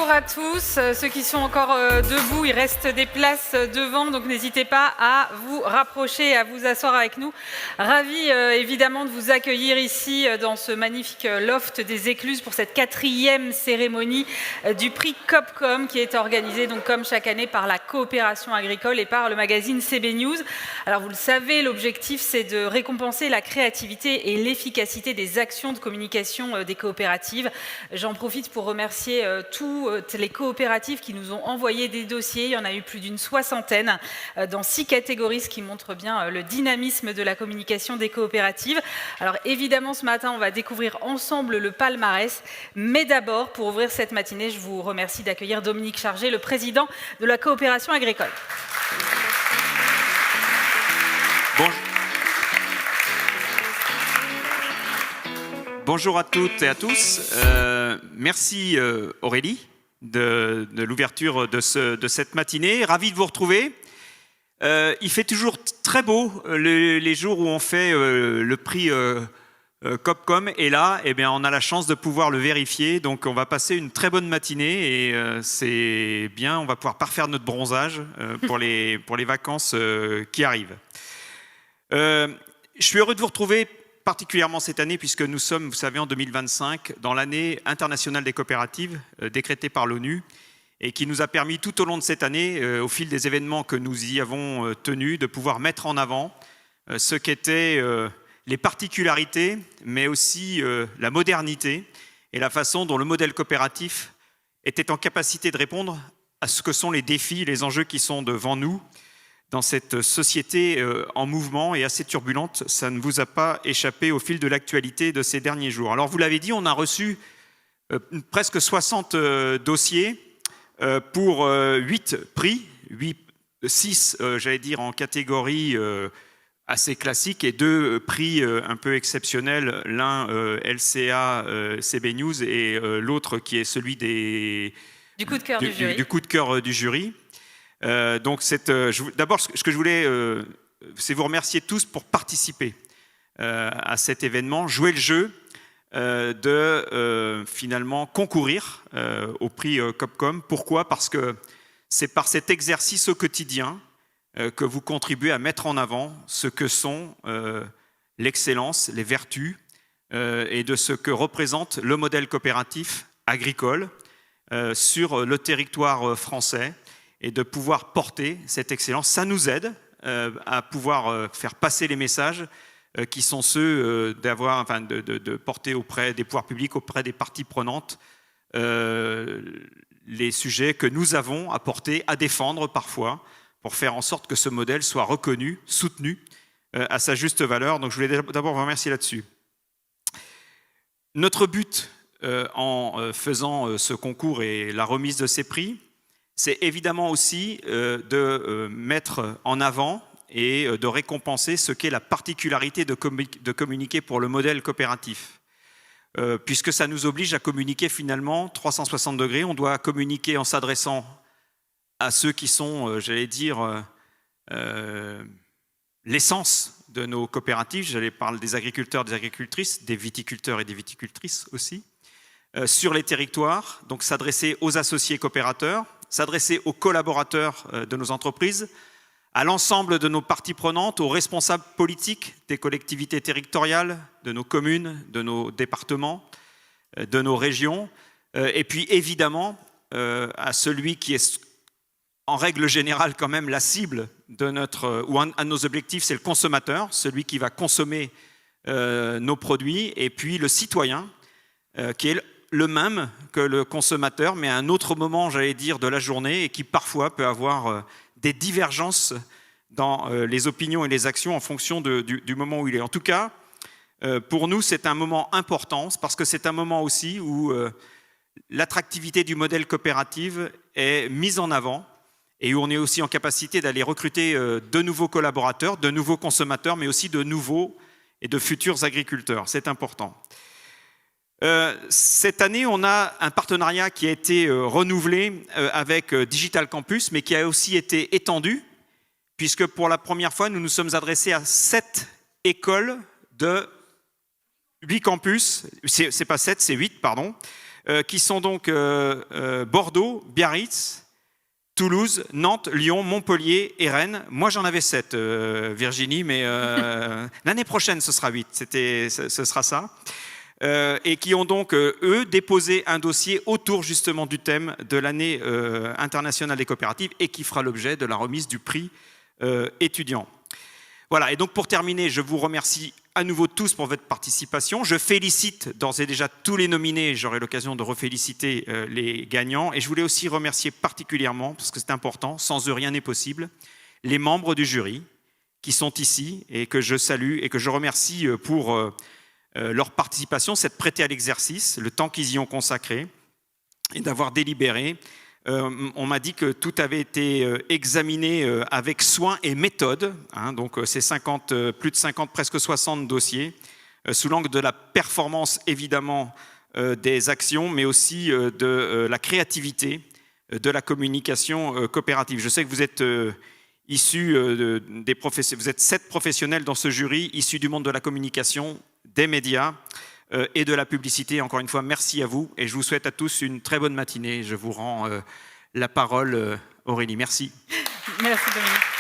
Bonjour à tous, ceux qui sont encore debout, il reste des places devant, donc n'hésitez pas à vous rapprocher et à vous asseoir avec nous. Ravi évidemment de vous accueillir ici dans ce magnifique loft des Écluses pour cette 4e cérémonie du prix Copcom qui est organisée donc comme chaque année par la coopération agricole et par le magazine CB News. Alors vous le savez, l'objectif c'est de récompenser la créativité et l'efficacité des actions de communication des coopératives. J'en profite pour remercier toutes les coopératives qui nous ont envoyé des dossiers. Il y en a eu plus d'une 60aine dans 6 catégories, ce qui montre bien le dynamisme de la communication des coopératives. Alors évidemment, ce matin, on va découvrir ensemble le palmarès. Mais d'abord, pour ouvrir cette matinée, je vous remercie d'accueillir Dominique Chargé, le président de la coopération agricole. Bonjour à toutes et à tous. Merci Aurélie de l'ouverture de cette matinée. Ravi de vous retrouver. Il fait toujours très beau les jours où on fait le prix Copcom. Et là, eh bien, on a la chance de pouvoir le vérifier. Donc on va passer une très bonne matinée et c'est bien. On va pouvoir parfaire notre bronzage pour les vacances qui arrivent. Je suis heureux de vous retrouver particulièrement cette année, puisque nous sommes, vous savez, en 2025, dans l'année internationale des coopératives, décrétée par l'ONU, et qui nous a permis tout au long de cette année, au fil des événements que nous y avons tenus, de pouvoir mettre en avant ce qu'étaient les particularités, mais aussi la modernité, et la façon dont le modèle coopératif était en capacité de répondre à ce que sont les défis, les enjeux qui sont devant nous, dans cette société en mouvement et assez turbulente. Ça ne vous a pas échappé au fil de l'actualité de ces derniers jours. Alors vous l'avez dit, on a reçu presque 60 dossiers pour 8 prix, 6 j'allais dire en catégorie assez classique et 2 prix un peu exceptionnels, l'un LCA CB News et l'autre qui est celui du coup de cœur du jury. Du coup de cœur du jury. Donc d'abord, ce que je voulais, c'est vous remercier tous pour participer à cet événement, jouer le jeu de finalement concourir au prix Copcom. Pourquoi ? Parce que c'est par cet exercice au quotidien que vous contribuez à mettre en avant ce que sont l'excellence, les vertus et de ce que représente le modèle coopératif agricole sur le territoire français. Et de pouvoir porter cette excellence, ça nous aide à pouvoir faire passer les messages qui sont ceux de porter auprès des pouvoirs publics, auprès des parties prenantes, les sujets que nous avons à porter, à défendre parfois, pour faire en sorte que ce modèle soit reconnu, soutenu à sa juste valeur. Donc je voulais d'abord vous remercier là-dessus. Notre but en faisant ce concours et la remise de ces prix, c'est évidemment aussi de mettre en avant et de récompenser ce qu'est la particularité de communiquer pour le modèle coopératif. Puisque ça nous oblige à communiquer finalement 360 degrés, on doit communiquer en s'adressant à ceux qui sont, j'allais dire, l'essence de nos coopératives. J'allais parler des agriculteurs, des agricultrices, des viticulteurs et des viticultrices aussi. Sur les territoires, donc s'adresser aux associés coopérateurs, s'adresser aux collaborateurs de nos entreprises, à l'ensemble de nos parties prenantes, aux responsables politiques des collectivités territoriales, de nos communes, de nos départements, de nos régions, et puis évidemment à celui qui est en règle générale quand même la cible de ou un de nos objectifs, c'est le consommateur, celui qui va consommer nos produits, et puis le citoyen qui est le même que le consommateur, mais à un autre moment, j'allais dire, de la journée, et qui parfois peut avoir des divergences dans les opinions et les actions en fonction du moment où il est. En tout cas, pour nous, c'est un moment important, parce que c'est un moment aussi où l'attractivité du modèle coopératif est mise en avant, et où on est aussi en capacité d'aller recruter de nouveaux collaborateurs, de nouveaux consommateurs, mais aussi de nouveaux et de futurs agriculteurs. C'est important. Cette année, on a un partenariat qui a été renouvelé avec Digital Campus, mais qui a aussi été étendu, puisque pour la première fois, nous nous sommes adressés à 7 écoles de 8 campus, c'est pas 7, c'est 8, pardon, qui sont donc Bordeaux, Biarritz, Toulouse, Nantes, Lyon, Montpellier et Rennes. Moi, j'en avais 7, Virginie, mais l'année prochaine, ce sera 8. Ce sera ça. Et qui ont donc, eux, déposé un dossier autour justement du thème de l'année internationale des coopératives et qui fera l'objet de la remise du prix étudiant. Voilà, et donc pour terminer, je vous remercie à nouveau tous pour votre participation. Je félicite d'ores et déjà tous les nominés, j'aurai l'occasion de reféliciter les gagnants. Et je voulais aussi remercier particulièrement, parce que c'est important, sans eux rien n'est possible, les membres du jury qui sont ici et que je salue et que je remercie pour leur participation, s'être prêtés à l'exercice, le temps qu'ils y ont consacré et d'avoir délibéré. On m'a dit que tout avait été examiné avec soin et méthode, hein, donc c'est plus de 50, presque 60 dossiers, sous l'angle de la performance évidemment des actions, mais aussi de la créativité de la communication coopérative. Je sais que vous êtes issus vous êtes 7 professionnels dans ce jury, issus du monde de la communication, des médias et de la publicité. Encore une fois, merci à vous et je vous souhaite à tous une très bonne matinée. Je vous rends la parole, Aurélie. Merci. Merci Dominique.